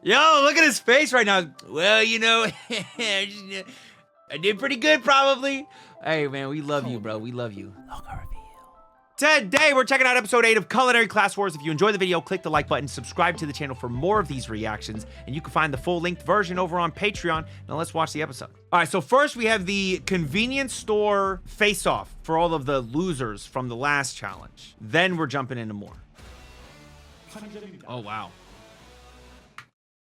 Yo, look at his face right now. Well, you know, I did pretty good probably. Hey, man, we love you, bro. We love you. Today, we're checking out episode 8 of Culinary Class Wars. If you enjoyed the video, click the like button, subscribe to the channel for more of these reactions, and you can find the full-length version over on Patreon. Now let's watch the episode. All right, so first we have the convenience store face-off for all of the losers from the last challenge. Then we're jumping into more. Oh, wow.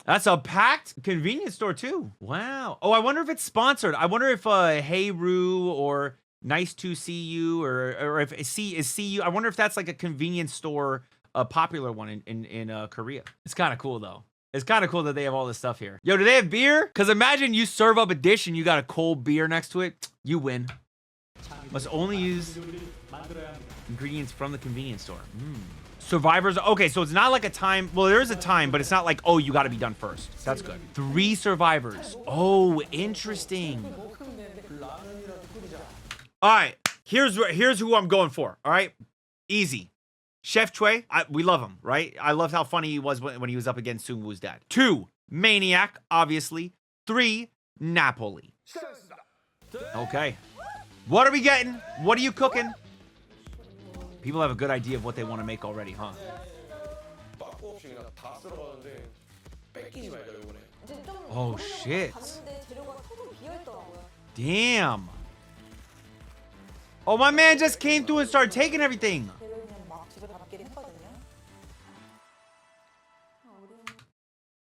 That's a packed convenience store, too. Wow. Oh, I wonder if it's sponsored. I wonder if 𝘼𝘿𝙈𝙄 or Nice to See You or if See You. I wonder if that's like a convenience store, a popular one in Korea. It's kind of cool, though. It's kind of cool that they have all this stuff here. Yo, do they have beer? Because imagine you serve up a dish and you got a cold beer next to it. You win. Must only use ingredients from the convenience store. Survivors. Okay, so it's not like a time. Well, there is a time, but it's not like, oh, you got to be done first. That's good. 3 survivors. Oh, interesting. All right, here's who I'm going for. All right, easy. Chef Choi, we love him, right? I love how funny he was when he was up against Sungwoo's dad. 2, Maniac, obviously. 3, Napoli. Okay. What are we getting? What are you cooking? People have a good idea of what they want to make already, huh? Oh, shit. Damn. Oh, my man just came through and started taking everything.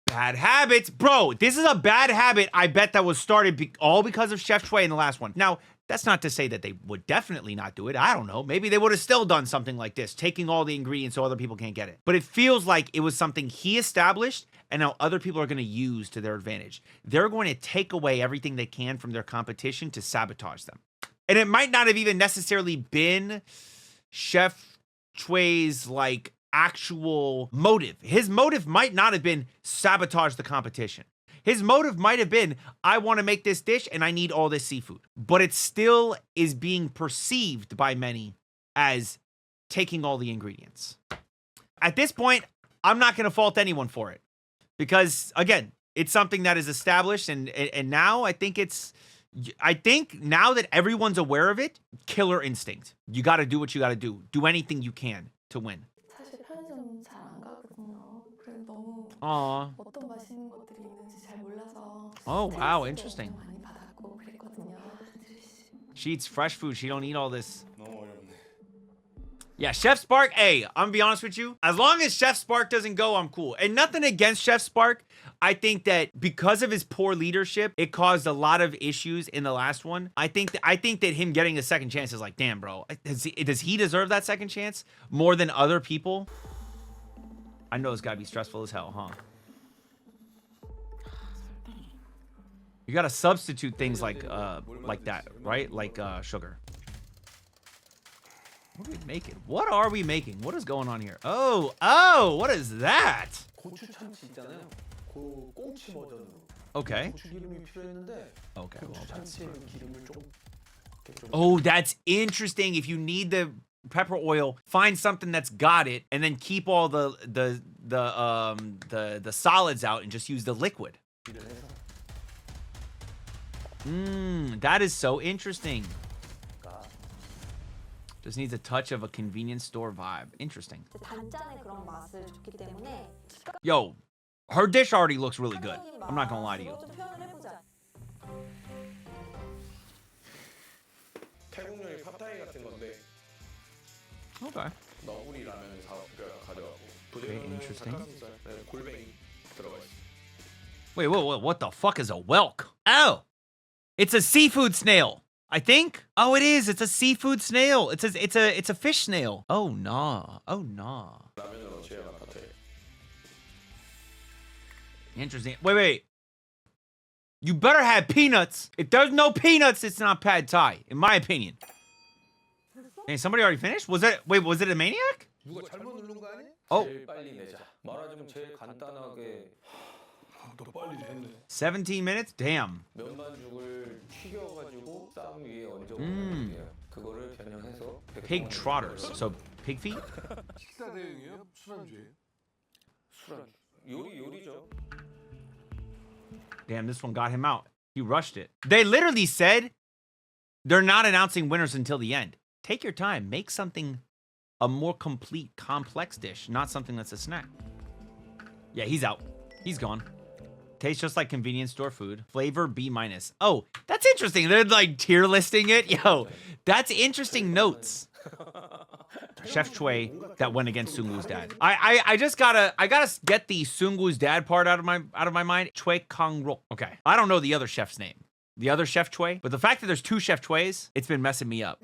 Bad habits. Bro, this is a bad habit. I bet that was started all because of Chef Choi in the last one. Now, that's not to say that they would definitely not do it. I don't know. Maybe they would have still done something like this, taking all the ingredients so other people can't get it. But it feels like it was something he established and now other people are going to use to their advantage. They're going to take away everything they can from their competition to sabotage them. And it might not have even necessarily been Chef Choi's like actual motive. His motive might not have been sabotage the competition. His motive might have been, I want to make this dish and I need all this seafood. But it still is being perceived by many as taking all the ingredients. At this point, I'm not going to fault anyone for it. Because, again, it's something that is established and now I think now that everyone's aware of it, killer instinct. You got to do what you got to do. Do anything you can to win. Aww. Oh, wow, interesting. She eats fresh food. She don't eat all this. Yeah, Chef 𝘼𝘈, hey, I'm gonna be honest with you. As long as Chef 𝘼𝘈 doesn't go, I'm cool. And nothing against Chef 𝘼𝘈. I think that because of his poor leadership, it caused a lot of issues in the last one. I think that him getting a second chance is like, damn, bro. Does he deserve that second chance more than other people? I know it's gotta be stressful as hell, huh? You gotta substitute things like that, right? Like sugar. What are we making? What are we making? What is going on here? Oh, what is that? Okay. Okay. Well, that's... Oh, that's interesting. If you need the pepper oil, find something that's got it, and then keep all the solids out and just use the liquid. That is so interesting. Just needs a touch of a convenience store vibe. Interesting. Yo, her dish already looks really good. I'm not gonna lie to you. Okay. Okay, interesting. Wait, what the fuck is a 𝘼𝘿𝙈𝙄? Oh, it's a seafood snail. I think. Oh, it is. It's a seafood snail. It's a fish snail. Oh nah. Oh nah. Interesting. Wait. You better have peanuts. If there's no peanuts, it's not pad thai, in my opinion. Hey, somebody already finished? Was it a Maniac? Oh. 17 minutes? Damn. Pig trotters. So pig feet? Damn, this one got him out. He rushed it. They literally said they're not announcing winners until the end. Take your time. Make something a more complete, complex dish, not something that's a snack. Yeah, he's out. He's gone. Tastes just like convenience store food. Flavor B-. Oh, that's interesting. They're like tier listing it. Yo, that's interesting notes. Chef 𝘼𝘈 that went against Sungwoo's dad. I gotta get the Sungwoo's dad part out of my mind. 𝘼 Kang-rok. Okay. I don't know the other chef's name. The other chef 𝘼. But the fact that there's two chef 𝘼s, it's been messing me up.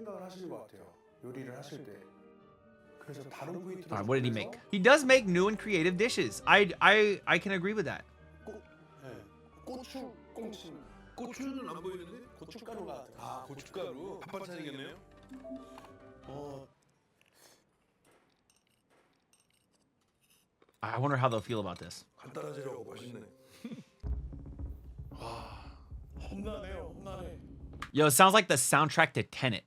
Alright, what did he make? He does make new and creative dishes. I can agree with that. 고추는 안 보이는데 고춧가루가 아 고춧가루 반반찬이겠네요. I wonder how they'll feel about this. 간단하지라고 맛있네. 와 험나네요, 험나네. Yo, it sounds like the soundtrack to Tenet.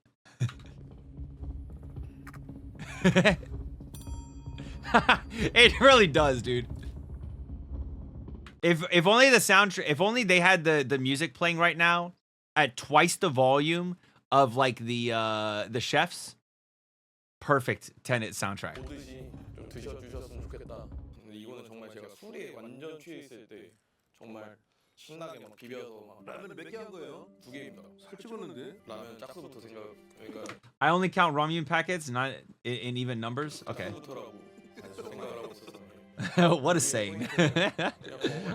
It really does, dude. If only the soundtrack, if only they had the music playing right now at twice the volume of like the chefs. Perfect Tenet soundtrack. 좀 드셔주셨으면 좋겠다. 근데 이거는 정말 제가 술에 완전 취해 있을 때 정말 신나게 막 비벼서 막 라면 몇 개 한 거예요? 2개입니다. 살 찍었는데 라면 짝수부터 생각 그러니까 I only count ramyun packets, not in even numbers. Okay. 짝수부터라고 생각을 하고 있었어요. What a saying.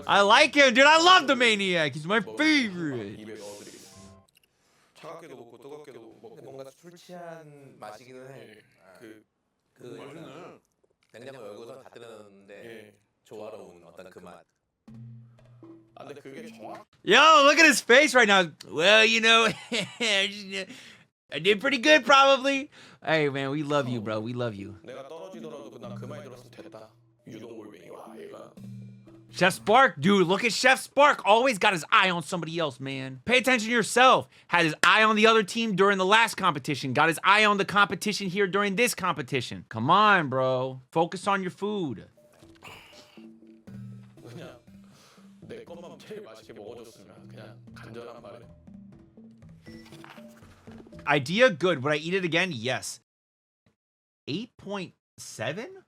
I like him, dude. I love the maniac. He's my favorite. 입에 넣어드리겠습니다. 차갑게도 먹고 뜨겁게도 먹고 뭔가 술 취한 맛이기는 해. 맛있네. 냉장고 열고서 다 때려놨는데 예. 조화로운 어떤 그 맛. 아 근데 그게 정확. Yo, look at his face right now. Well, you know, I did pretty good, probably. Hey, man, we love you, bro. We love you. 내가 떨어지더라도 난 그 말이 들었으면 됐다. 유동골뱅이 와 얘가. Chef Spark, dude, look at Chef Spark. Always got his eye on somebody else, man. Pay attention to yourself. Had his eye on the other team during the last competition. Got his eye on the competition here during this competition. Come on, bro. Focus on your food. 그냥 내 것만 제일 맛있게 먹어줬으면 그냥 간절한 말에. Idea good. Would I eat it again? Yes. 8.7?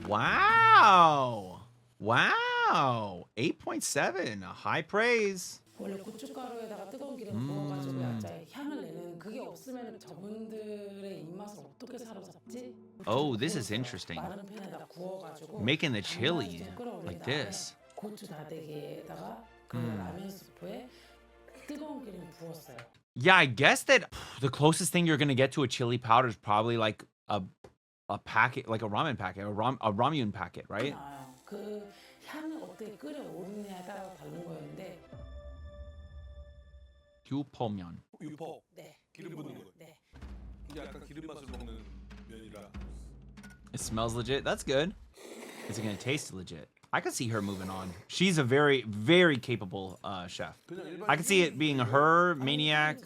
Wow. Wow. 8.7. High praise. 원래 고춧가루에다가 뜨거운 기름 부어가지고 약간 향을 내는 그게 없으면 저분들의 입맛을 어떻게 사로잡지? Oh, this is interesting. 마른 팬에다 구워가지고 Making the chili like this. 고추 다대기에다가 그 라면 스프에 뜨거운 기름 부었어요. Yeah, I guess that the closest thing you're gonna get to a chili powder is probably like a packet, like a ramen packet, a ramyun packet, right? 그 향을 어떻게 끓여오느냐에 따라 다른 거였는데. 켬포면. 유포. 네. 기름 붓는 거. 네. 이게 약간 기름 맛을 먹는 면이라. It smells legit. That's good. Is it gonna taste legit? I could see her moving on. She's a very, very capable chef. I could see it being her, Maniac.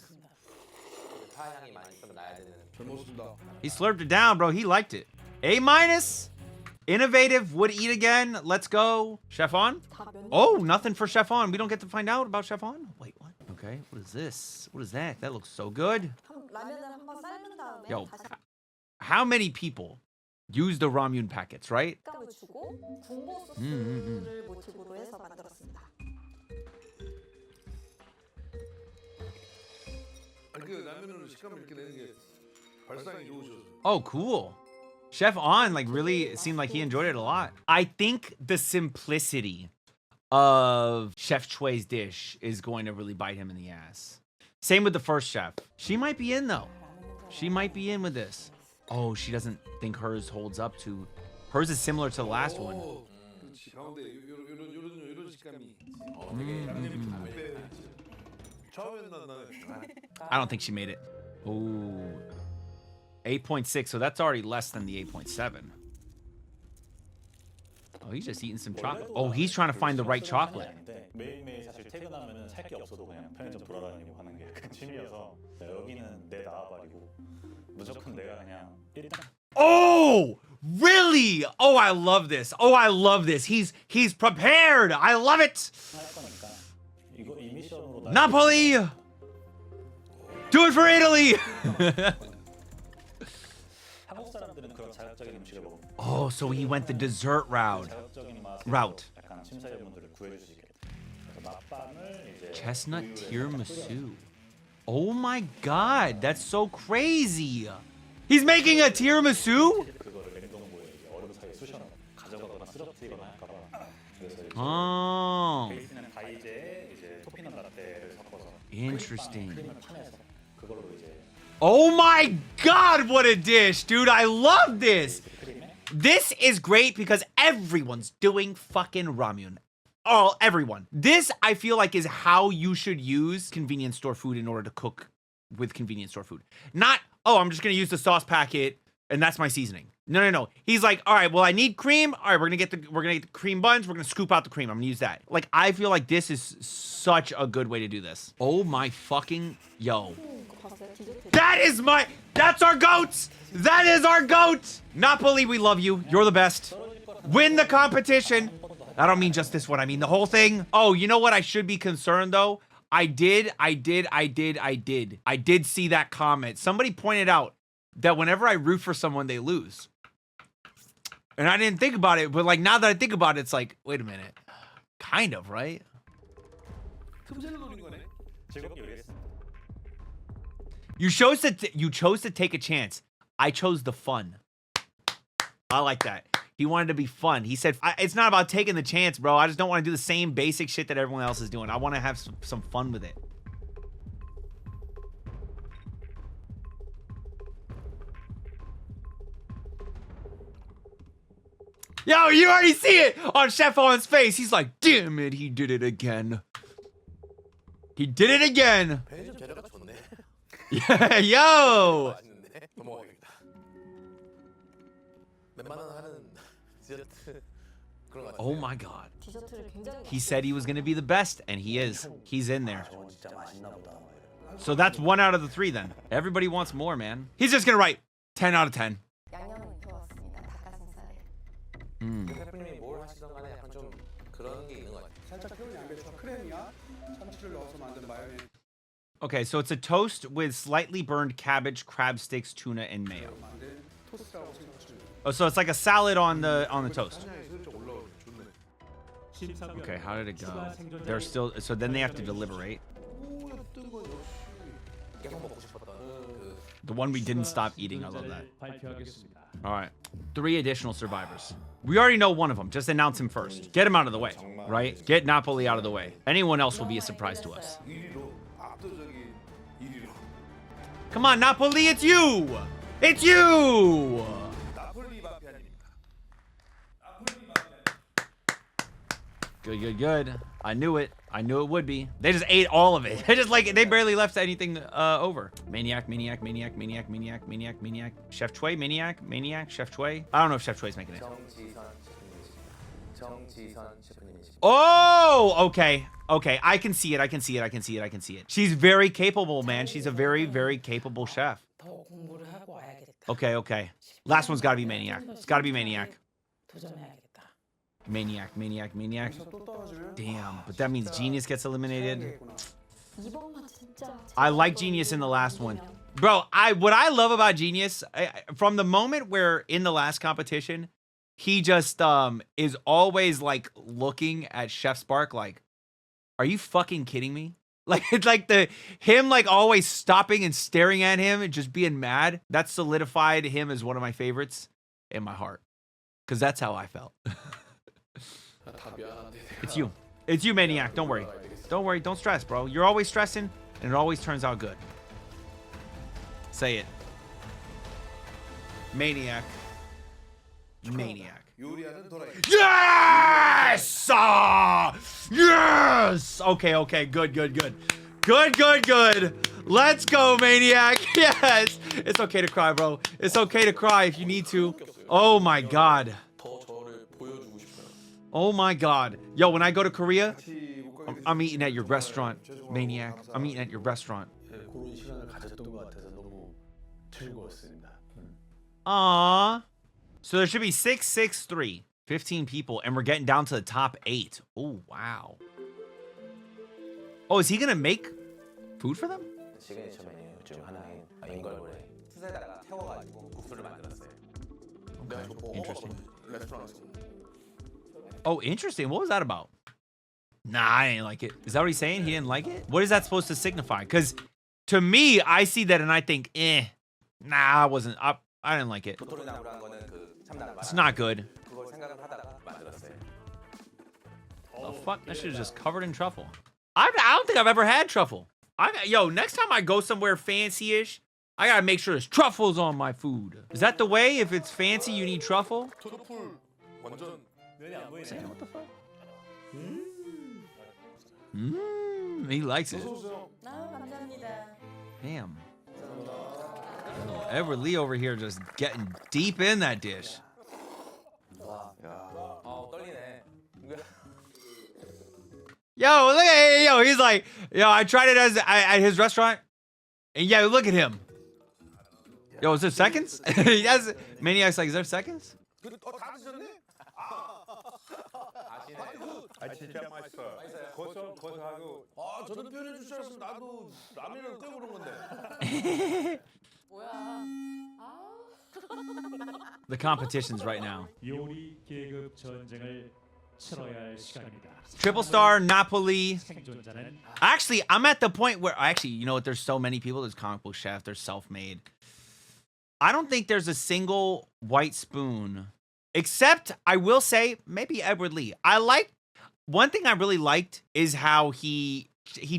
파향이 많이 좀 나야 되는. 잘 먹었습니다. He slurped it down, bro. He liked it. A-. Innovative. Would eat again. Let's go. Chef On? Oh, nothing for Chef On. We don't get to find out about Chef On? Wait, what? Okay, what is this? What is that? That looks so good. Yo, how many people use the ramyun packets, right? 그 라면으로 식감을 이렇게 내는 게 발상이 좋으셔서. Oh, cool. Chef On, like, really seemed like he enjoyed it a lot. I think the simplicity of Chef 𝘼's dish is going to really bite him in the ass. Same with the first chef. She might be in, though. She might be in with this. Oh, she doesn't think hers holds up to... Hers is similar to the last one. 그렇지. 가운데 이런 식감이. 되게 양념이 좀 빼. 처음에는 나는. I don't think she made it. Ooh. 8.6, so that's already less than the 8.7. Oh, he's just eating some chocolate. Oh, he's trying to find the right chocolate. 매일매일 사실 퇴근하면은 살 게 없어도 그냥 편의점 돌아다니고 하는 게 큰 취미여서 여기는 내 나와버리고 무조건 내가 그냥 일단 Oh! Really? Oh, I love this. Oh, I love this. He's prepared. I love it. 할 거니까 이거 이 미션으로 Napoli. Do it for Italy. 한국 사람들은 그런 자극적인 음식을 먹으면 Oh, so he went the dessert route. 자극적인 Route. 약간 심사위원분들을 구해 주시게. 그래서 맛빵을 이제 Chestnut 우유에 tiramisu. Oh my God, that's so crazy. He's making a tiramisu? 그거를 냉동고에 이제 얼음 사이에 쑤셔넣어 가져가거나 쓰러뜨리거나 할까봐. 그래서 이제 Oh, 베이스는 다이제에 이제 토피넛 라떼를 섞어서 interesting. 크림을 파내서 그걸로 이제 Oh my God, what a dish, dude. I love this. 크림에 This is great because everyone's doing fucking ramen. Oh, everyone. This, I feel like, is how you should use convenience store food in order to cook with convenience store food. Not, oh, I'm just going to use the sauce packet and that's my seasoning. No. He's like, all right, well, I need cream. All right, we're gonna get the cream buns. We're gonna scoop out the cream. I'm gonna use that. Like, I feel like this is such a good way to do this. Oh my fucking yo. That's our goat. That is our goat. Napoli, we love you. You're the best. Win the competition. I don't mean just this one. I mean the whole thing. Oh, you know what? I should be concerned though. I did see that comment. Somebody pointed out that whenever I root for someone, they lose. And I didn't think about it, but like now that I think about it, it's like, wait a minute. Kind of, right? 즐겁게 요리했습니다. You chose to take a chance. I chose the fun. I like that. He wanted to be fun. He said, it's not about taking the chance, bro. I just don't want to do the same basic shit that everyone else is doing. I want to have some fun with it. Yo, you already see it on Chef Owen's face. He's like, damn it, he did it again. He did it again. 편의점 재료가 좋네. Yeah, yo. 맛있는데 넘어가겠다. 몇만 원 하는 디저트 그런 거 같아요. Oh my God. 디저트를 굉장히 He said he was going to be the best, and he is. He's in there. 저건 진짜 맛있나 보다. So that's 1 out of the 3 then. Everybody wants more, man. He's just going to write 10 out of 10. 양념은 좋았습니다. 닭가슴살에. 셰프님이 뭘 하시던 간에 약간 좀 그런 게 있는 것 같아요. 살짝 태운 양배추와 크렘이야 참치를 넣어서 만든 마요네즈 Okay, so it's a toast with slightly burned cabbage, crab sticks, tuna, and mayo. 만든 토스트라고 생각하시면 돼요. Oh, so it's like a salad on the toast. 한양이 슬쩍 올라오죠. 좋네. Okay, how did it go? They're still, so then they have to deliberate. 오, 뜬 건 역시. 계속 먹고 싶었던 그 The one we didn't stop eating, I love that. All right, 3 additional survivors. We already know one of them. Just announce him first. Get him out of the way, right? Get Napoli out of the way. Anyone else will be a surprise to us. 1위로 압도적인 1위로. Come on, Napoli, it's you! It's you! 나폴리 마피아입니다. Good. I knew it. I knew it would be. They just ate all of it. They barely left anything over. Maniac. Chef Maniac, Chef 𝘿. I don't know if Chef 𝘿's making it. 정지선 셰프님이십니다. Oh, okay. I can see it. She's very capable, man. She's a very capable chef. 더 공부를 하고 와야겠다. Okay. Last one's gotta be Maniac. It's gotta be Maniac. 도전해야겠다. Maniac. 또 떨어지면 Damn, but that means Genius gets eliminated. 이번만 진짜 I like Genius in the last one. Bro, what I love about Genius, from the moment where in the last competition, he just is always like looking at Chef Spark like, are you fucking kidding me? Like it's like him like always stopping and staring at him and just being mad. That solidified him as one of my favorites in my heart. Cause that's how I felt. 다 미안한데. It's you, Maniac. Don't worry. Don't stress, bro. You're always stressing and it always turns out good. Say it. Maniac. 요리하는 도라이. Yes! Yes! Okay. Good. Let's go, Maniac. Yes. It's okay to cry, bro. It's okay to cry if you need to. Oh my God. 더 저를 보여주고 싶어요. Oh my God. Yo, when I go to Korea, I'm eating at your restaurant, Maniac. I'm eating at your restaurant. 그런 시간을 가졌던 것 같아서 너무 즐거웠습니다. Aww. So there should be 6, 6, 3. 15 people, and we're getting down to the top 8. Oh, wow. Oh, is he gonna make food for them? 시그니처 메뉴 중 하나인 인걸고래 숯에다가 태워가지고 국수를 만들었어요. Interesting. 레스토랑에서. Oh, interesting. What was that about? Nah, I didn't like it. Is that what he's saying? He didn't like it? What is that supposed to signify? Because to me, I see that and I think, nah, I wasn't. I didn't like it. 도토리나무라는 거는 그 참나무. It's not good. 그걸 생각을 하다가 만들었어요. The fuck? That shit is just covered in truffle. I don't think I've ever had truffle. Yo, next time I go somewhere fancy-ish, I gotta make sure there's truffles on my food. Is that the way? If it's fancy, you need truffle? 트러플 완전. Sam, what the fuck? He likes it. 감사합니다. Damn. Oh, Edward Lee over here just getting deep in that dish. 떨리네. Yo, look at yo. He's like, yo, I tried it at his restaurant, and yeah, look at him. Yo, is there seconds? He has Maniac's like, is there seconds? 다 드셨네? 아 진짜 맛있어요. 고소하고. 아, 저도 표현해 주지 않았으면 나도 라면을 끓여 먹는 건데. 뭐야? The competitions right now. 요리 계급 전쟁을 치러야 할 시간입니다. Triple Star, Napoli. 생존자는 Actually, I'm at the point where you know what? There's so many people. There's comic book chef. There's self-made. I don't think there's a single white spoon, except I will say maybe Edward Lee. One thing I really liked is how he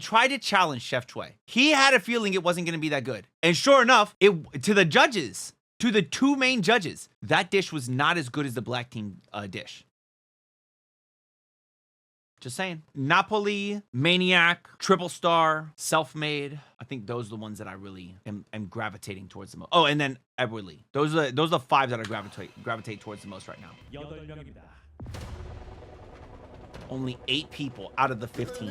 tried to challenge Chef Choi. He had a feeling it wasn't going to be that good, and sure enough, to the judges, to the two main judges, that dish was not as good as the black team dish. Just saying. Napoli, Maniac, Triple Star, Self-Made. I think those are the ones that I really am gravitating towards the most. Oh, and then Edward Lee. Those are the 5 that I gravitate towards the most right now. 8명입니다. Only 8 people out of the 15.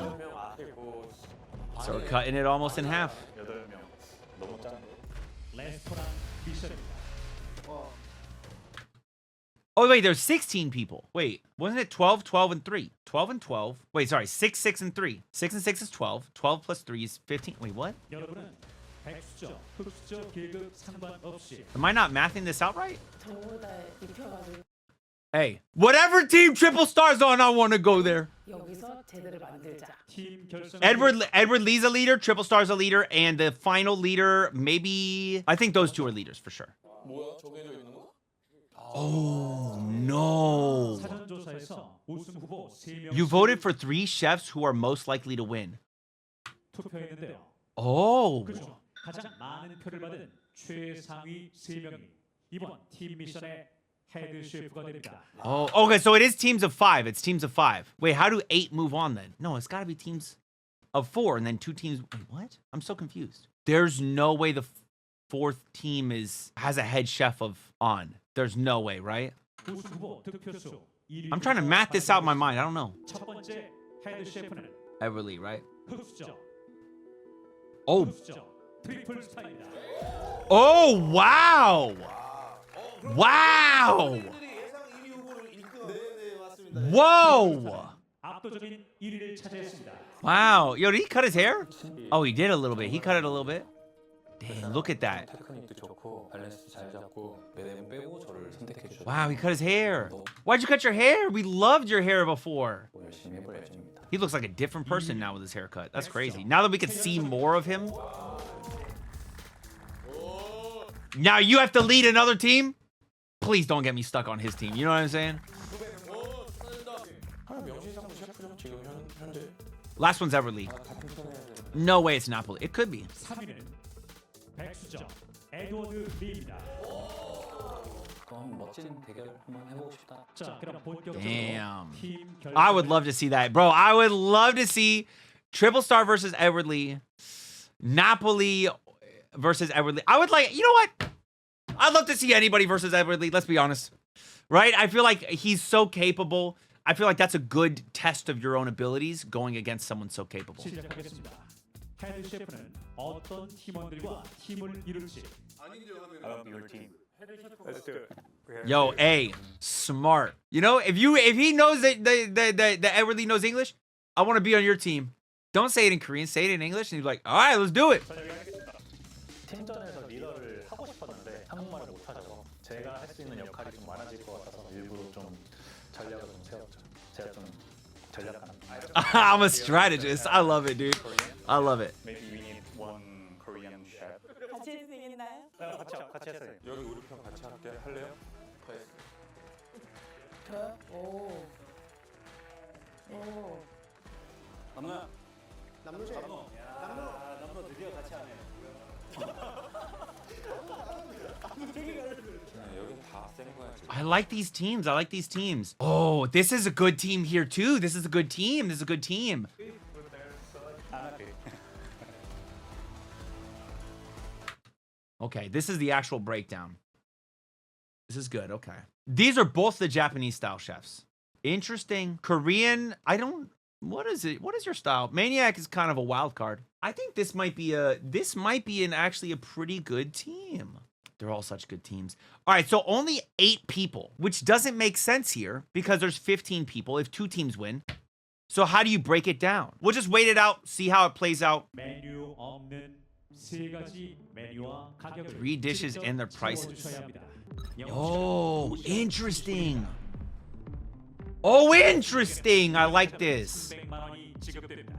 So we're cutting it almost in half. 8명. 너무 짠데. 레스토랑 미션입니다. Oh, wait, there's 16 people. Wait, wasn't it 12, 12, and 3? 12 and 12. Wait, sorry, 6, 6, and 3. 6 and 6 is 12. 12 plus 3 is 15. Wait, what? 여러분은 백수저, 흑수저 계급 상관없이 Am I not mathing this out right? 저보다 입혀가지고 Hey, whatever team Triple Star's on, I want to go there. 여기서 제대로 만들자. 팀 결성. Edward Lee's a leader, Triple Star's a leader, and the final leader, maybe... I think those 2 are leaders for sure. 뭐야? 정해져 있는 거? Oh, no. 사전조사에서 우승 후보 3명 You voted for 3 chefs who are most likely to win. 투표했는데요. Oh. 그중 가장 많은 표를 받은 최상위 3명이 이번 팀 미션의 헤드 셰프가 됩니다. Oh, okay, so it is teams of 5. It's teams of 5. Wait, how do 8 move on then? No, it's got to be teams of 4 and then 2 teams. Wait, what? I'm so confused. There's no way the 4th team has a head chef on. There's no way, right? 우승 후보 득표수 1위. I'm trying to math this out in my mind. I don't know. 첫 번째 헤드 셰프는 Edward Lee, right? 흑수저. Oh. 흑수저 트리플 스타입니다. Oh, wow. Wow. 예상 1위 후보를 1등. 네, 맞습니다. Whoa. 압도적인 1위를 차지했습니다. Wow. Yo, did he cut his hair? Oh, he did a little bit. He cut it a little bit. Damn, look at that. 테크닉도 좋고 밸런스 잘 잡고 매대문 빼고 저를 선택해 주셨고 Wow, he cut his hair. Why'd you cut your hair? We loved your hair before. 열심히 해볼 예정입니다. He looks like a different person now with his haircut. That's crazy. Now that we can see more of him. Now you have to lead another team? Please don't get me stuck on his team. You know what I'm saying? 명실상부 셰프죠 지금 현재. Last one's Edward Lee. No way it's Napoli. It could be. 3위는 백수저 에드워드 리입니다. 그럼 멋진 대결 한번 해보고 싶다. 자, 그럼 본격적으로 Damn. 팀 결승을 I would love to see that. Bro, I would love to see Triple Star versus Edward Lee. Napoli versus Edward Lee. I would like, you know what? I'd love to see anybody versus Edward Lee. Let's be honest. Right? I feel like he's so capable. I feel like that's a good test of your own abilities going against someone so capable. 시작하겠습니다. 헤드 셰프는 어떤 팀원들과 팀을 이룰지 아닌데요 하면. I will be your team. Let's do it. Yo, A, smart. You know, if he knows that 𝘼𝘈𝙈 knows English, I want to be on your team. Don't say it in Korean, say it in English, and he's like, all right, let's do it. 전 여기 하겠습니다. 팀전에서 리더를 하고 싶었는데 한국말을 못하셔서 제가 할 수 있는 역할이 좀 많아질 것 같아서 일부러 좀 전략을 좀 세웠죠. 제가 좀 전략가는. I'm a strategist. I love it, dude. I love it. Maybe we need one Korean chef. 같이 해도 되겠나요? 같이 했어요. 여기 우리 편 같이 할래요? 저요? 오. 남노야. 남노 드디어 같이 하네. 여긴 다 센 거야 지금. I like these teams. I like these teams. Oh, this is a good team here too. This is a good team. This is a good team. Okay, this is the actual breakdown. This is good. Okay. These are both the Japanese style chefs. Interesting. Korean, I don't, what is it? What is your style? Maniac is kind of a wild card. I think this might be actually a pretty good team. They're all such good teams. All right, so only 8 people, which doesn't make sense here because there's 15 people if 2 teams win. So how do you break it down? We'll just wait it out, see how it plays out. 메뉴 없는 3가지 메뉴와 가격을 3 dishes 직접 and their prices. 적어주셔야 합니다. Oh, interesting. Oh, interesting. I like this. 300만 원이 지급됩니다.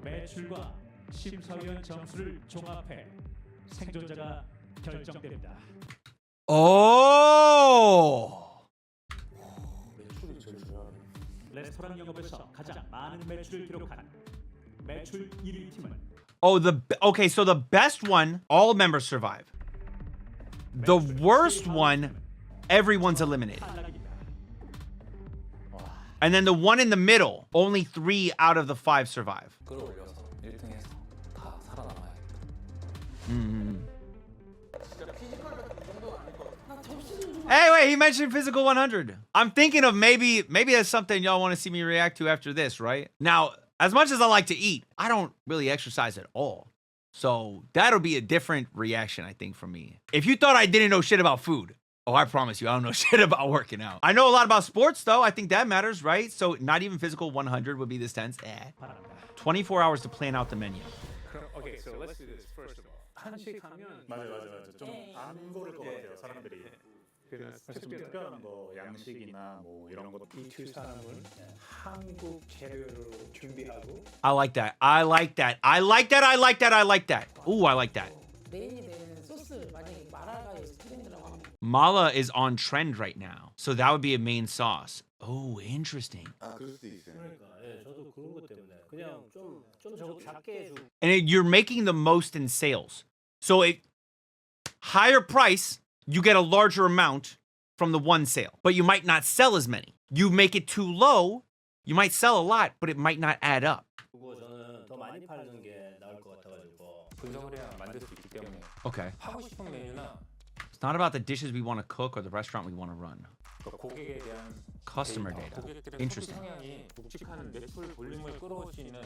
매출과 심사위원 점수를 종합해 생존자가 결정됩니다. Oh. 매출이 제일 중요하네. 레스토랑 영업에서 가장 많은 매출을 기록한 매출 1위 팀은 Oh, okay, so the best one, all members survive. The worst one, everyone's eliminated. 탈락입니다. And then the one in the middle, only 3 out of the 5 survive. 끌어올려서 1등에서 다 살아남아야겠다. Hey, wait, he mentioned physical 100. I'm thinking of maybe that's something y'all want to see me react to after this, right? Now, as much as I like to eat, I don't really exercise at all. So that'll be a different reaction, I think, from me. If you thought I didn't know shit about food, oh, I promise you, I don't know shit about working out. I know a lot about sports, though. I think that matters, right? So not even physical 100 would be this tense. 24 hours to plan out the menu. Okay, so let's do this first of all. 한식 하면 맞아. 좀 안 고를 것 같아요, 사람들이. 그래서 좀 특별한 거 양식이나 뭐 이런 거 이 두 사람은 한국 재료로 준비하고 I like that. I like that. I like that. I like that. I like that. Ooh, I like that. 메인이 되는 소스 만약에 마라가 트렌드라고 하면 Mala is on trend right now. So that would be a main sauce. Oh, interesting. 아 그럴 수도 있어요. 예, 저도 그런 것 때문에 그냥 좀 저거 작게 해주고 And you're making the most in sales. So higher price, you get a larger amount from the one sale, but you might not sell as many. You make it too low, you might sell a lot, but it might not add up. 그거 저는 더 많이 팔는 게 나을 것 같아가지고 분석을 해야 만들 수 있기 때문에 Okay. 하고 싶은 메뉴나 It's not about the dishes we want to cook or the restaurant we want to run. 고객에 대한 Customer data. 고객들의 Interesting. 소비 성향이 묵직한 매출 볼륨을 끌어올 수 있는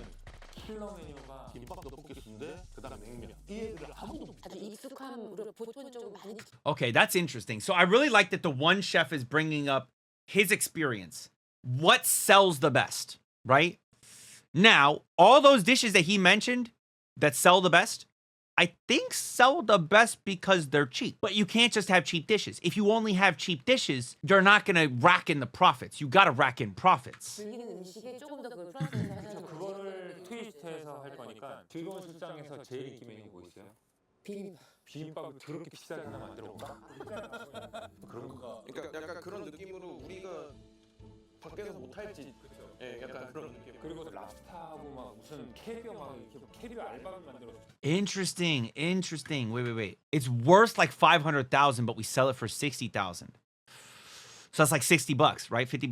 킬러 메뉴가 김밥 떡볶이 순대 그다음 냉면 이 애들을 아무도 아주 익숙한 우리 보편적으로 많이 Okay, that's interesting. So I really like that the one chef is bringing up his experience. What sells the best, right? Now, all those dishes that he mentioned that sell the best, I think sell the best because they're cheap. But you can't just have cheap dishes. If you only have cheap dishes, you're not going to rack in the profits. You got to rack in profits. 즐기는 음식에 조금 더 그걸 플러스 하는 그거를 트위스트해서 할 거니까 즐거운 술장에서 제일 인기 메뉴 뭐 있어요? 비빔밥. 비빔밥을 그렇게 비싸게 하나 만들어 볼까? 그런 거. 그러니까 약간 그런 느낌으로 우리가 밖에서 못 할지. 예, 약간 그런 느낌. 그리고 랍스타하고 막 무슨 캐비어 막 이렇게 캐비어 알바를 만들어. Interesting. Wait. It's worth like 500,000, but we sell it for 60,000. So that's like $60, right? $50,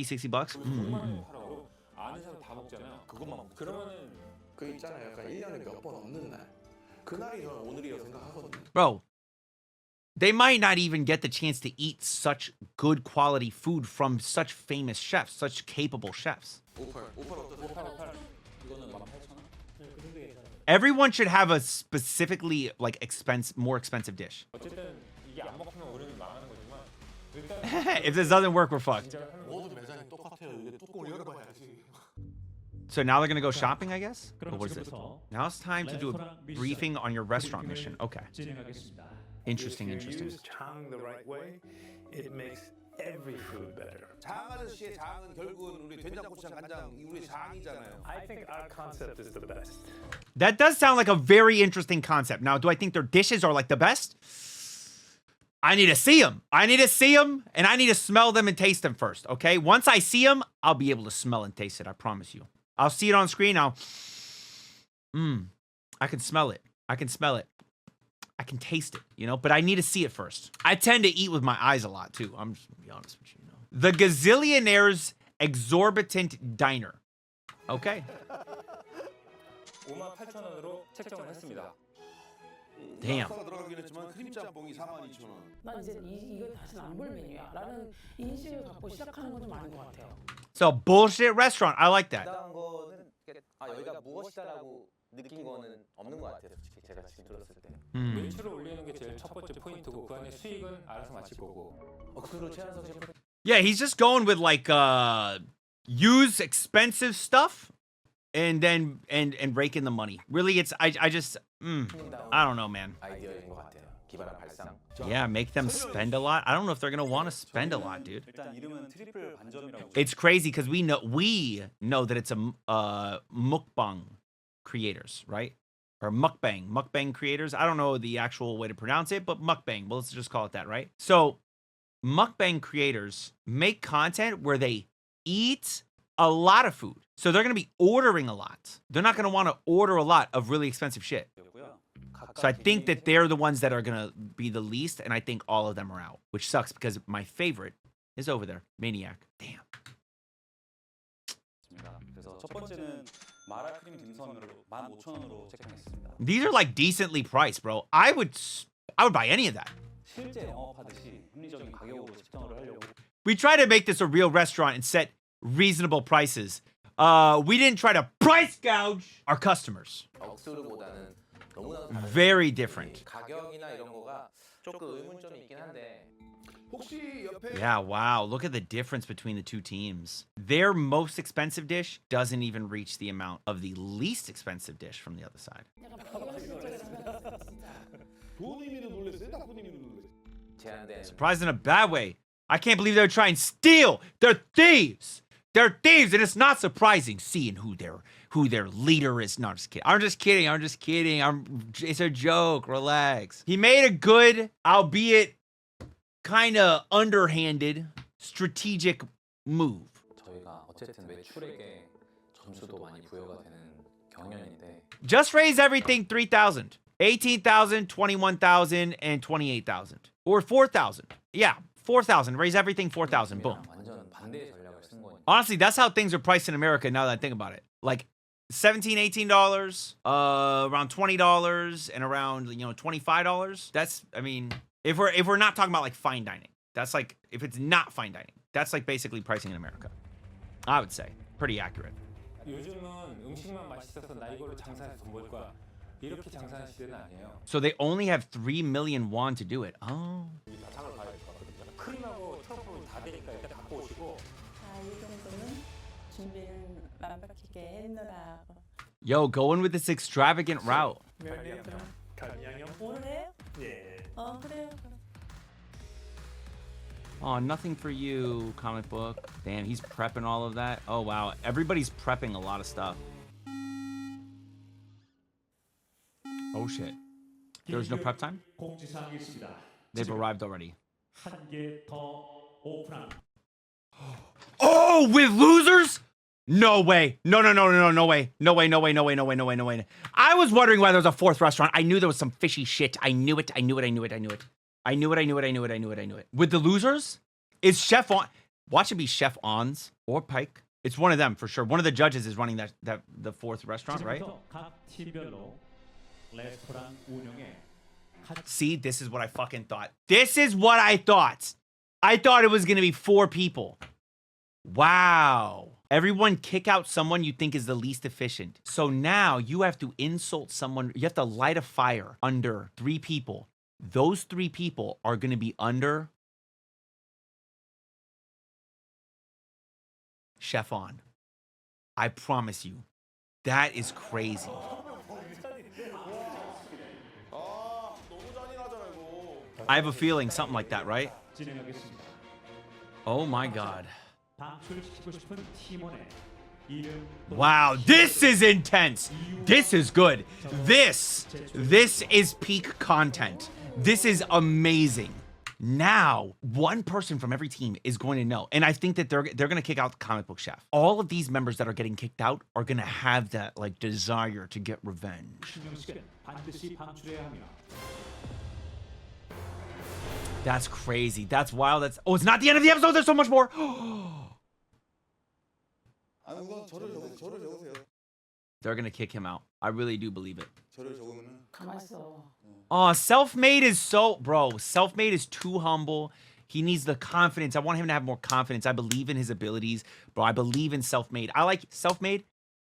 60 bucks. 하라고 아는 사람 다 먹잖아요. 그것만 먹. 그러면은 그 있잖아요. 약간 1년에 몇 번 없는 날. 그날이 저는 오늘이라고 생각하거든요. Bro, they might not even get the chance to eat such good quality food from such famous chefs, such capable chefs. 58 어떠세요? 58. 이거는 18,000원? 네, 그 정도 괜찮아요. Everyone should have a specifically like more expensive dish. 어쨌든 이게 안 먹히면 우리는 If this doesn't work, we're fucked. 모든 매장이 똑같아요. 이게 뚜껑을 열어봐야지. So now they're gonna go shopping, I guess? Or 그럼 what is it? 지금부터 Now it's time to do a 레스토랑 미션 briefing on your restaurant mission. Okay. 진행하겠습니다. Interesting, If you interesting. use 장 the right way, it makes every food better. 장 아저씨의 장은 결국은 우리 된장고추장 간장 우리 장이잖아요. I think our concept is the best. That does sound like a very interesting concept. Now, do I think their dishes are like the best? I need to see them. I need to see them, and I need to smell them and taste them first, okay? Once I see them, I'll be able to smell and taste it, I promise you. I'll see it on screen, I can smell it. I can smell it. I can taste it, you know? But I need to see it first. I tend to eat with my eyes a lot, too. I'm just gonna be honest with you, you know? The Gazillionaire's Exorbitant Diner. Okay. 58,000원으로 책정을 했습니다. Damn. 들어가긴 했지만 크림짬뽕이 42,000원. 난 이제 이거 다시는 안 볼 메뉴야 라는 인식을 갖고 시작하는 건 좀 아닌 것 같아요. So, bullshit restaurant. I like that. 그다음 거는 여기가 무엇이다라고 느낀 거는 없는 것 같아요. 솔직히 제가 지금 들었을 때. 매출을 올리는 게 제일 첫 번째 포인트고 그 안에 수익은 알아서 마칠 거고. 그리고 최한석 셰프 Yeah, he's just going with like use expensive stuff and then and rake in the money. Really, it's I don't know, man. 아이디어인 것 같아요. 기발한 발상. Yeah, make them spend a lot. I don't know if they're gonna want to spend a lot, dude. 일단 이름은 트리플 반점이라고. It's crazy because we know that it's a mukbang creators, right? Or mukbang creators. I don't know the actual way to pronounce it, but mukbang. Well, let's just call it that, right? So, mukbang creators make content where they eat a lot of food. So they're gonna be ordering a lot. They're not gonna want to order a lot of really expensive shit. So I think that they're the ones that are gonna be the least, and I think all of them are out, which sucks because my favorite is over there, Maniac. Damn. 그래서 첫 번째는 마라크림 딤섬으로 15,000원으로 책정했습니다. These are like decently priced, bro. I would buy any of that. 실제 영업하듯이 합리적인 가격으로 책정을 하려고. We try to make this a real restaurant and set reasonable prices. We didn't try to price gouge our customers. 억수르보다는 너무나도 다른 Very different. 가격이나 이런 거가 조금 의문점이 있긴 한데 혹시 옆에 Yeah, wow. Look at the difference between the two teams. Their most expensive dish doesn't even reach the amount of the least expensive dish from the other side. 약간 비교식적인 생각이 진짜. 부모님이는 놀랐어요? 나부님이는 놀랐어요? 제한된 Surprised in a bad way. I can't believe they're trying to steal. They're thieves. They're thieves, and it's not surprising seeing who their leader is. No, I'm just kidding. It's a joke. Relax. He made a good, albeit kind of underhanded, strategic move. 저희가 어쨌든 매출액에 점수도 많이 부여가 되는 경연인데 Just raise everything 3,000. 18,000, 21,000, and 28,000. Or 4,000. Yeah, 4,000. Raise everything 4,000. Boom. 완전 반대의 전략을 쓴 거니까 Honestly, that's how things are priced in America now that I think about it. Like $17, $18, around $20, and around $25. That's, I mean, if we're not talking about like fine dining, that's like if it's not fine dining, that's like basically pricing in America. I would say pretty accurate. 요즘은 음식만 맛있어서 나 이걸로 장사해서 돈 벌 거야. 이렇게 장사하는 시대는 아니에요. So they only have 3 million won to do it. Oh. 다 장을 봐야 될 것 같거든요. 크림하고 트러플은 다 되니까 일단 갖고 오시고. 자, 이 정도는 준비를 완벽하게 했노라고. Yo, going with this extravagant route. 갈비양념. 오늘 해요? 예. 그래요. Oh, nothing for you, comic book. Damn, he's prepping all of that. Oh, wow. Everybody's prepping a lot of stuff. Oh, shit. There's no prep time? 공지사항이 있습니다. They've arrived already. 한 개 더 오픈합니다. Oh, with losers? No way. No way. No way. I was wondering why there was a fourth restaurant. I knew there was some fishy shit. I knew it. With the losers? Is Chef On? Watch it be Chef On's or Pike. It's one of them for sure. One of the judges is running the fourth restaurant, right? 지금부터 각 팀별로 레스토랑 운영에 See, this is what I fucking thought. This is what I thought. I thought it was going to be 4 people. Wow. Everyone kick out someone you think is the least efficient. So now you have to insult someone. You have to light a fire under 3 people. Those 3 people are going to be under Chef On. I promise you. That is crazy. I have a feeling something like that, right? 진행하겠습니다. Oh my God. 방출시키고 싶은 팀원의 이름 Wow, this is intense. This is good. This is peak content. This is amazing. Now, one person from every team is going to know, and I think that they're going to kick out the comic book chef. All of these members that are getting kicked out are going to have that like desire to get revenge. 신명식은 반드시 방출해야 합니다. That's crazy. That's wild. Oh, it's not the end of the episode. There's so much more. They're going to kick him out. I really do believe it. 가만 있어. Oh, Self-Made is so... Bro, Self-Made is too humble. He needs the confidence. I want him to have more confidence. I believe in his abilities. Bro, I believe in Self-Made. I like Self-Made.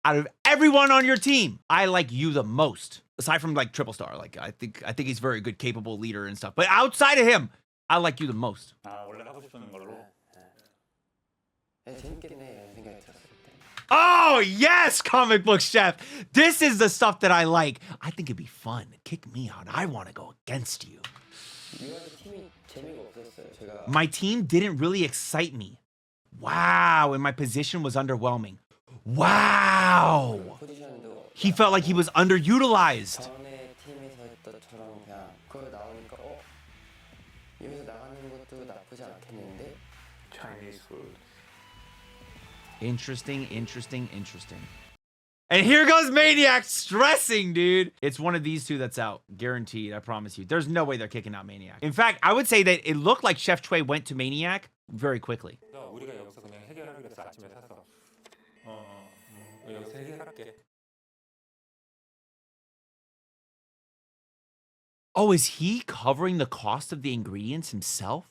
Out of everyone on your team, I like you the most. Aside from, like, Triple Star. Like, I think he's a very good, capable leader and stuff. But outside of him, I like you the most. 아, 원래 하고 싶은 걸로. 재밌겠네 생각이 들었을 때. Oh, yes, comic book chef. This is the stuff that I like. I think it'd be fun. Kick me out. I want to go against you. 팀이 재미가 없었어요. 제가 My team didn't really excite me. Wow, and my position was underwhelming. Wow. 포지션도 He felt like he was underutilized. 전에 팀에서 했던 것처럼 그냥 그거 나오니까 여기서 나가는 것도 나쁘지 않겠는데. Chinese food. Interesting. And here goes Maniac stressing, dude. It's one of these two that's out. Guaranteed, I promise you. There's no way they're kicking out Maniac. In fact, I would say that it looked like Chef Choi went to Maniac very quickly. 우리가 여기서 그냥 해결하기로 해서 아침에 사서 여기서 해결할게. Oh, is he covering the cost of the ingredients himself?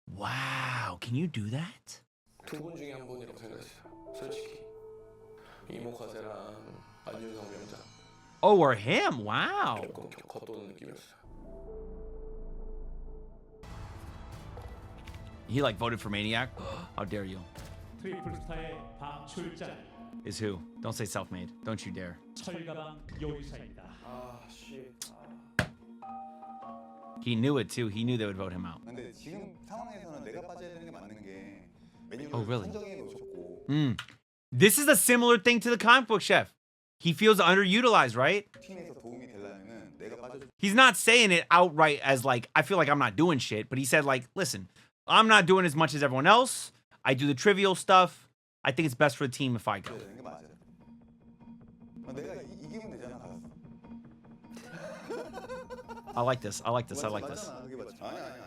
Wow, can you do that? 두 분 중에 한 분이라고 생각했어요. 솔직히 이모카세랑 안윤성 명장 Oh, or him. Wow. 조금 겉도는 느낌이었어요. He like voted for Maniac? How dare you? 트리플 스타의 방출자 Is who? Don't say self-made. Don't you dare. 철가방 요리사입니다. 아 씨. He knew it too. He knew they would vote him out. 근데 지금 상황에서는 내가 빠져야 되는 게 맞는 게 메뉴를 Oh, really? 선정해 놓으셨고 This is a similar thing to the comic book chef. He feels underutilized, right? 팀에서 도움이 되려면은 내가 빠져. He's not saying it outright as like, I feel like I'm not doing shit, but he said like, listen, I'm not doing as much as everyone else. I do the trivial stuff. I think it's best for the team if I go. 되는 게 맞아요. 내가 이기면 되잖아. I like this. I like this. I like this. 맞잖아. 그게 맞지. 아니야.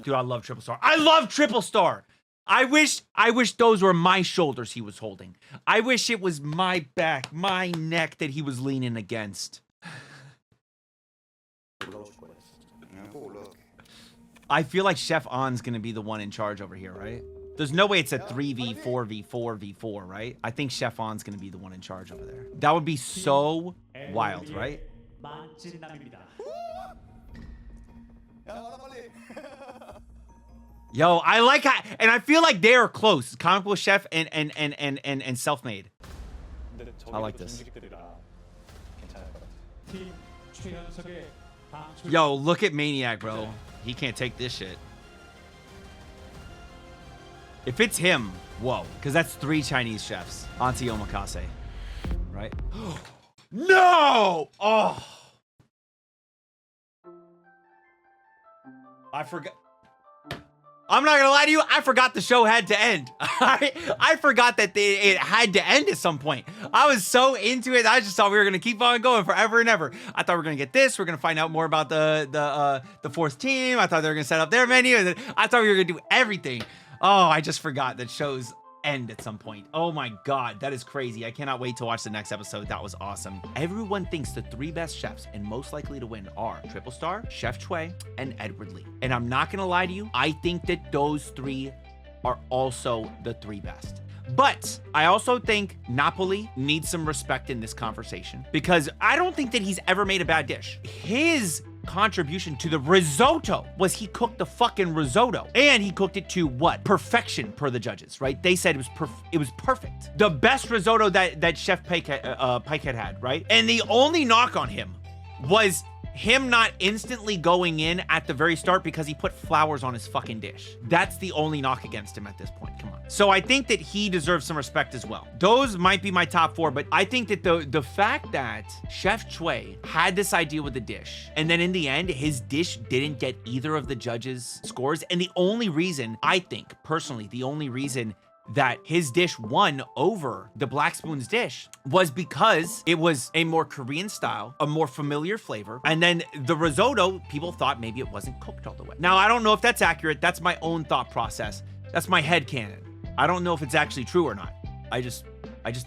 Dude, I love Triple Star. I love Triple Star. I wish those were my shoulders he was holding. I wish it was my back, my neck that he was leaning against. I feel like Chef On's gonna be the one in charge over here, right? There's no way it's a 3v4v4v4, right? I think Chef On's gonna be the one in charge over there. That would be so wild, right? 만찢남입니다. Yo, I like how, and I feel like they are close. Comic book chef and self-made. I like this. 팀 최연석의 방출 Yo, look at Maniac, bro. He can't take this shit. If it's him, whoa, because that's 3 Chinese chefs. Auntie Omakase, right? No! Oh! I forgot. I'm not gonna lie to you, I forgot the show had to end. I forgot that it had to end at some point. I was so into it, I just thought we were gonna keep on going forever and ever. I thought we were gonna get this, we're gonna find out more about the 4th team. I thought they were gonna set up their menu, and then I thought we were gonna do everything. Oh, I just forgot that shows end at some point. Oh my God, that is crazy. I cannot wait to watch the next episode. That was awesome. Everyone thinks the 3 best chefs and most likely to win are Triple Star, Chef Choi, and 𝘼𝘿𝙈. And I'm not gonna lie to you, I think that those 3 are also the 3 best. But I also think Napoli needs some respect in this conversation because I don't think that he's ever made a bad dish. His contribution to the risotto was he cooked the fucking risotto. And he cooked it to what? Perfection per the judges, right? They said it was perfect. The best risotto that Chef Pikehead had, right? And the only knock on him was him not instantly going in at the very start because he put flowers on his fucking dish. That's the only knock against him at this point. Come on. So I think that he deserves some respect as well. Those might be my top 4, but I think that the fact that Chef 𝘼𝘈 had this idea with the dish, and then in the end, his dish didn't get either of the judges' scores. And the only reason, I think, personally, the only reason that his dish won over the Black Spoon's dish was because it was a more Korean style, a more familiar flavor. And then the risotto, people thought maybe it wasn't cooked all the way. Now, I don't know if that's accurate. That's my own thought process. That's my headcanon. I don't know if it's actually true or not. I just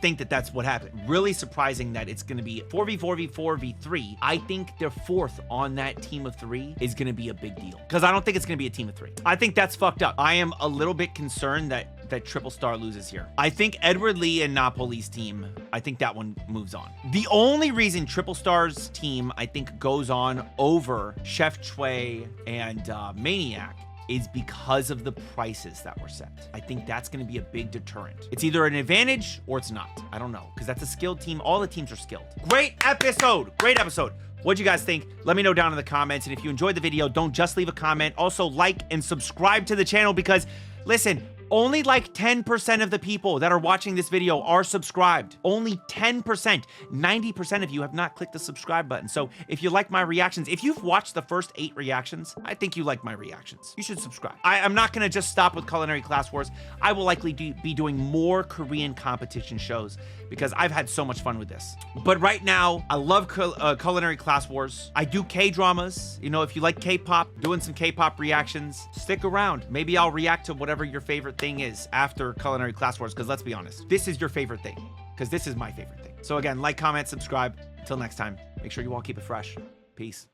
think that that's what happened. Really surprising that it's going to be 4v4v4v3. I think their 4th on that team of 3 is going to be a big deal because I don't think it's going to be a team of 3. I think that's fucked up. I am a little bit concerned that Triple Star loses here. I think 𝘼𝘈𝙈 and Napoli's team, I think that one moves on. The only reason Triple Star's team, I think, goes on over Chef 𝘼𝘈 and Maniac is because of the prices that were set. I think that's going to be a big deterrent. It's either an advantage or it's not. I don't know, because that's a skilled team. All the teams are skilled. Great episode. Great episode. What'd you guys think? Let me know down in the comments. And if you enjoyed the video, don't just leave a comment. Also, like and subscribe to the channel because, listen, only like 10% of the people that are watching this video are subscribed. Only 10%. 90% of you have not clicked the subscribe button. So if you like my reactions, if you've watched the first 8 reactions, I think you like my reactions. You should subscribe. I'm not gonna just stop with Culinary Class Wars. I will likely be doing more Korean competition shows because I've had so much fun with this. But right now, I love Culinary Class Wars. I do K-dramas. You know, if you like K-pop, doing some K-pop reactions, stick around. Maybe I'll react to whatever your favorite thing is after Culinary Class Wars, because let's be honest, this is your favorite thing, because this is my favorite thing. So again, like, comment, subscribe. Until next time, make sure you all keep it fresh. Peace.